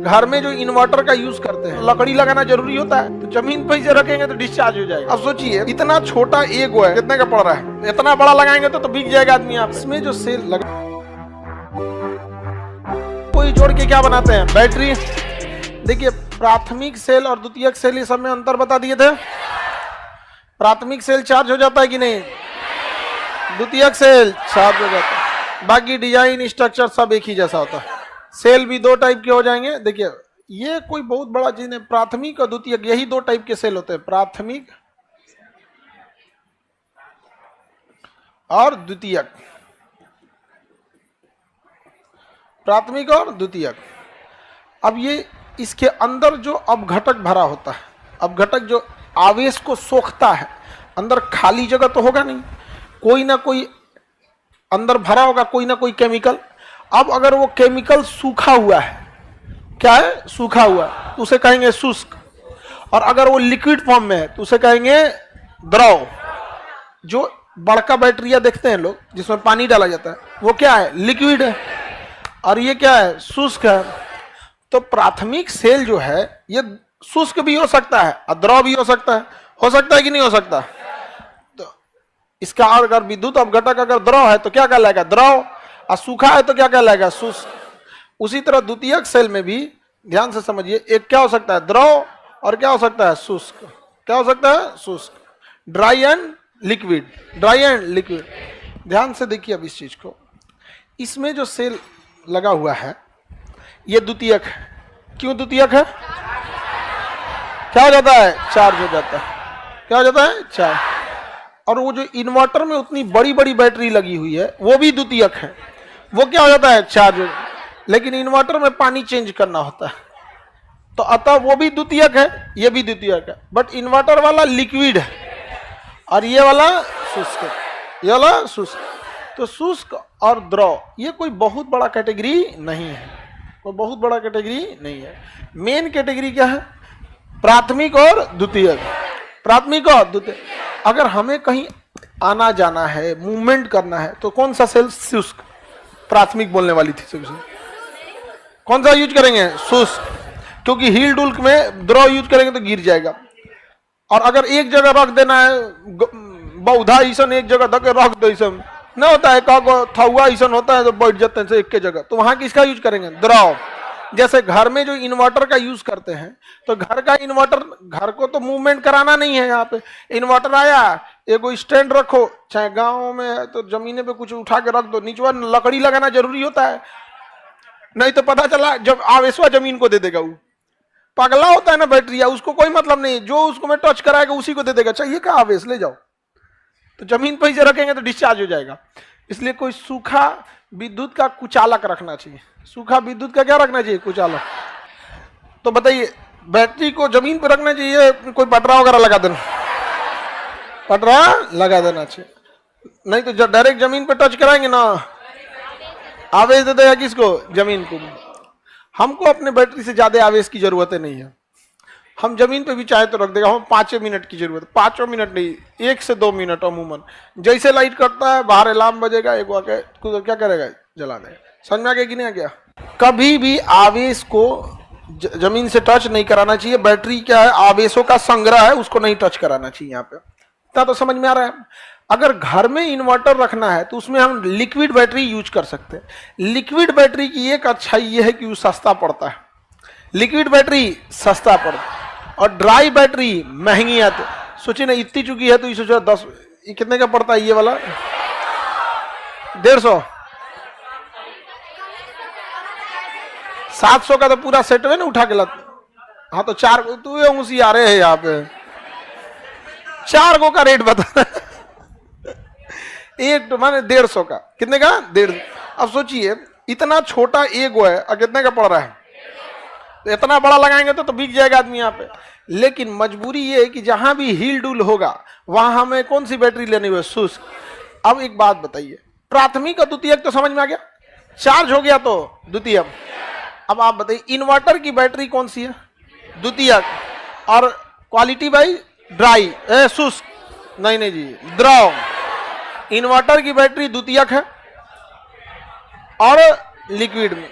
घर में जो इन्वर्टर का यूज करते हैं, लकड़ी लगाना जरूरी होता है, तो जमीन पे से रखेंगे तो डिस्चार्ज हो जाएगा। अब सोचिए इतना छोटा एक है, कितने का पड़ रहा है, इतना बड़ा लगाएंगे तो बिक जाएगा आदमी। आप इसमें जो सेल लगा कोई जोड़ के क्या बनाते हैं, बैटरी। देखिए प्राथमिक सेल और द्वितीयक सेल, ये सब में अंतर बता दिए थे। प्राथमिक सेल चार्ज हो जाता है कि नहीं, द्वितीयक सेल चार्ज हो जाता है। बाकी डिजाइन स्ट्रक्चर सब एक ही जैसा होता है। सेल भी दो टाइप के हो जाएंगे। देखिए ये कोई बहुत बड़ा चीज नहीं, प्राथमिक और द्वितीयक यही दो टाइप के सेल होते हैं, प्राथमिक और द्वितीयक। प्राथमिक और द्वितीयक। अब ये इसके अंदर जो अपघटक भरा होता है, अपघटक जो आवेश को सोखता है, अंदर खाली जगह तो होगा नहीं, कोई ना कोई अंदर भरा होगा, कोई ना कोई केमिकल। अब अगर वो केमिकल सूखा हुआ है, क्या है, सूखा हुआ है, तो उसे कहेंगे शुष्क। और अगर वो लिक्विड फॉर्म में है तो उसे कहेंगे द्रव। जो बड़का बैटरिया देखते हैं लोग जिसमें पानी डाला जाता है, वो क्या है, लिक्विड है, और ये क्या है, शुष्क है। तो प्राथमिक सेल जो है ये शुष्क भी हो सकता है और द्रव भी हो सकता है कि नहीं हो सकता। तो इसका अगर विद्युत अपघटक अगर द्रव है तो क्या कहलाएगा, द्रव, और सूखा है तो क्या कहलाएगा, शुष्क। उसी तरह द्वितीयक सेल में भी ध्यान से समझिए, एक क्या हो सकता है, द्रव, और क्या हो सकता है, शुष्क। क्या हो सकता है, शुष्क। Dry and liquid, dry and liquid. ध्यान से देखिए अब इस चीज को, इसमें जो सेल लगा हुआ है ये द्वितीयक है। क्यों द्वितीयक है, क्या हो जाता है, चार्ज हो जाता है। क्या हो जाता है, चार्ज। और वो जो इन्वर्टर में उतनी बड़ी बड़ी बैटरी लगी हुई है वो भी द्वितीयक है, वो क्या हो जाता है, चार्ज हो। लेकिन इन्वर्टर में पानी चेंज करना होता है, तो अतः वो भी द्वितीयक है, ये भी द्वितीयक है। बट इन्वर्टर वाला लिक्विड है और ये वाला शुष्क है, ये वाला शुष्क। तो शुष्क और द्रव ये कोई बहुत बड़ा कैटेगरी नहीं है, कोई बहुत बड़ा कैटेगरी नहीं है। मेन कैटेगरी क्या है, प्राथमिक और द्वितीयक। प्राथमिक और द्वितीयक। अगर हमें कहीं आना जाना है, मूवमेंट करना है, तो कौन सा सेल, शुष्क। प्राथमिक बोलने वाली थी सबसे, कौन सा यूज करेंगे, शुष्क, क्योंकि हील डुल में द्रव यूज करेंगे तो गिर जाएगा। और अगर एक जगह रख देना है, बौधा ईसन एक जगह धके रख दो, ईसन न होता है, था हुआ ईसन होता है तो बैठ जाते हैं एक के जगह, तो वहां किसका यूज करेंगे, द्रव। जैसे घर में जो इन्वर्टर का यूज करते हैं, तो घर का इन्वर्टर, घर को तो मूवमेंट कराना नहीं है। यहाँ पे इन्वर्टर आया, एगो स्टैंड रखो, चाहे गांव में है तो जमीने पे कुछ उठा के रख दो, नीचे लकड़ी लगाना जरूरी होता है, नहीं तो पता चला जब आवेशवा जमीन को दे देगा, वो पगला होता है ना बैटरिया, उसको कोई मतलब नहीं, जो उसको में टच कराएगा उसी को दे देगा, चाहिए क्या आवेश ले जाओ, तो जमीन पर ही रखेंगे तो डिस्चार्ज हो जाएगा। इसलिए कोई सूखा विद्युत का कुचालक रखना चाहिए, सूखा विद्युत का क्या रखना चाहिए, कुचालक। तो बताइए बैटरी को जमीन पर रखना चाहिए, कोई पटरा वगैरह लगा देना, पटरा लगा देना चाहिए, नहीं तो डायरेक्ट जमीन पर टच कराएंगे ना, आवेश दे देगा किसको, जमीन को। हमको अपने बैटरी से ज्यादा आवेश की जरूरत नहीं है, हम जमीन पे भी चाहे तो रख देगा। हम 5 मिनट की जरूरत, 5 मिनट नहीं, 1 से 2 मिनट अमूमन। जैसे लाइट कटता है, बाहर अलार्म बजेगा, एक आके क्या करेगा, जला देगा। समझ में आ गया कि नहीं आ गया। कभी भी आवेश को जमीन से टच नहीं कराना चाहिए। बैटरी क्या है, आवेशों का संग्रह है, उसको नहीं टच कराना चाहिए। यहाँ पे इतना तो समझ में आ रहा है। अगर घर में इन्वर्टर रखना है तो उसमें हम लिक्विड बैटरी यूज कर सकते हैं। लिक्विड बैटरी की एक अच्छाई यह है कि वो सस्ता पड़ता है, लिक्विड बैटरी सस्ता पड़ता है, और ड्राई बैटरी महंगी आती है। सोचिए ना, इतनी चुकी है तो ये सोचो 10, ये कितने का पड़ता है, ये वाला 150, 700 का तो पूरा सेट में ना उठा के लाते। हाँ तो 4, तो ये उसी आ रहे हैं यहाँ पे 4 गो का रेट बता एक तो माने 150 का, कितने का, 150। अब सोचिए इतना छोटा एक गो है और कितने का पड़ रहा है, तो इतना बड़ा लगाएंगे तो बिक जाएगा आदमी यहाँ पे। लेकिन मजबूरी ये है कि जहां भी हील डुल होगा वहां हमें कौन सी बैटरी लेनी हुई, शुष्क। अब एक बात बताइए, प्राथमिक और द्वितीयक तो समझ में आ गया, चार्ज हो गया तो द्वितीयक। अब आप बताइए इन्वर्टर की बैटरी कौन सी है, द्वितीयक, और क्वालिटी बाई ड्राई, शुष्क, नहीं जी, द्रव। इन्वर्टर की बैटरी द्वितीयक है और लिक्विड में